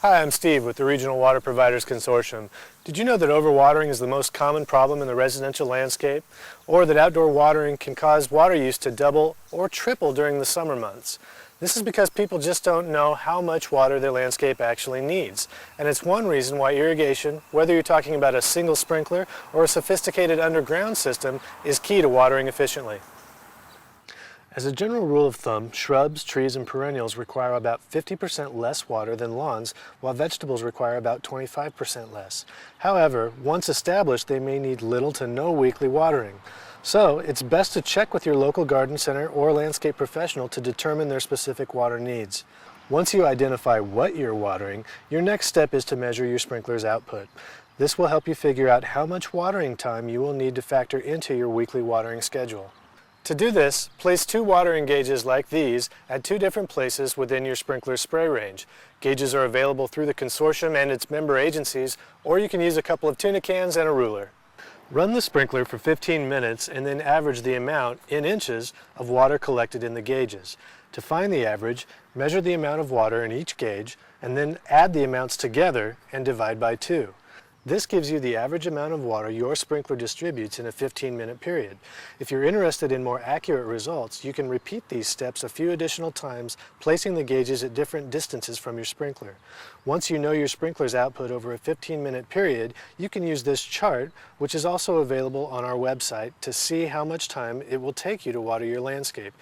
Hi, I'm Steve with the Regional Water Providers Consortium. Did you know that overwatering is the most common problem in the residential landscape? Or that outdoor watering can cause water use to double or triple during the summer months? This is because people just don't know how much water their landscape actually needs. And it's one reason why irrigation, whether you're talking about a single sprinkler or a sophisticated underground system, is key to watering efficiently. As a general rule of thumb, shrubs, trees, and perennials require about 50% less water than lawns, while vegetables require about 25% less. However, once established, they may need little to no weekly watering. So, it's best to check with your local garden center or landscape professional to determine their specific water needs. Once you identify what you're watering, your next step is to measure your sprinkler's output. This will help you figure out how much watering time you will need to factor into your weekly watering schedule. To do this, place two watering gauges like these at two different places within your sprinkler spray range. Gauges are available through the consortium and its member agencies, or you can use a couple of tuna cans and a ruler. Run the sprinkler for 15 minutes and then average the amount, in inches, of water collected in the gauges. To find the average, measure the amount of water in each gauge and then add the amounts together and divide by 2. This gives you the average amount of water your sprinkler distributes in a 15-minute period. If you're interested in more accurate results, you can repeat these steps a few additional times, placing the gauges at different distances from your sprinkler. Once you know your sprinkler's output over a 15-minute period, you can use this chart, which is also available on our website, to see how much time it will take you to water your landscape.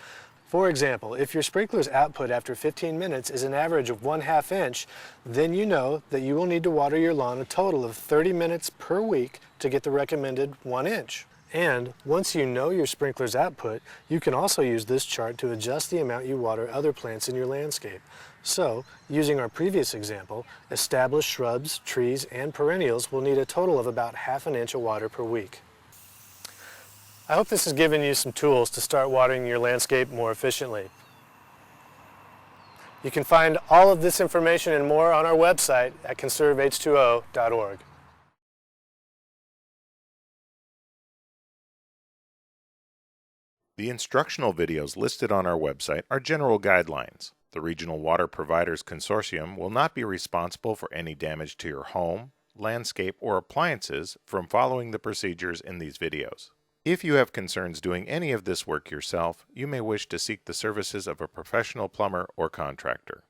For example, if your sprinkler's output after 15 minutes is an average of 1/2 inch, then you know that you will need to water your lawn a total of 30 minutes per week to get the recommended 1 inch. And once you know your sprinkler's output, you can also use this chart to adjust the amount you water other plants in your landscape. So, using our previous example, established shrubs, trees, and perennials will need a total of about 1/2 inch of water per week. I hope this has given you some tools to start watering your landscape more efficiently. You can find all of this information and more on our website at conserveh2o.org. The instructional videos listed on our website are general guidelines. The Regional Water Providers Consortium will not be responsible for any damage to your home, landscape, or appliances from following the procedures in these videos. If you have concerns doing any of this work yourself, you may wish to seek the services of a professional plumber or contractor.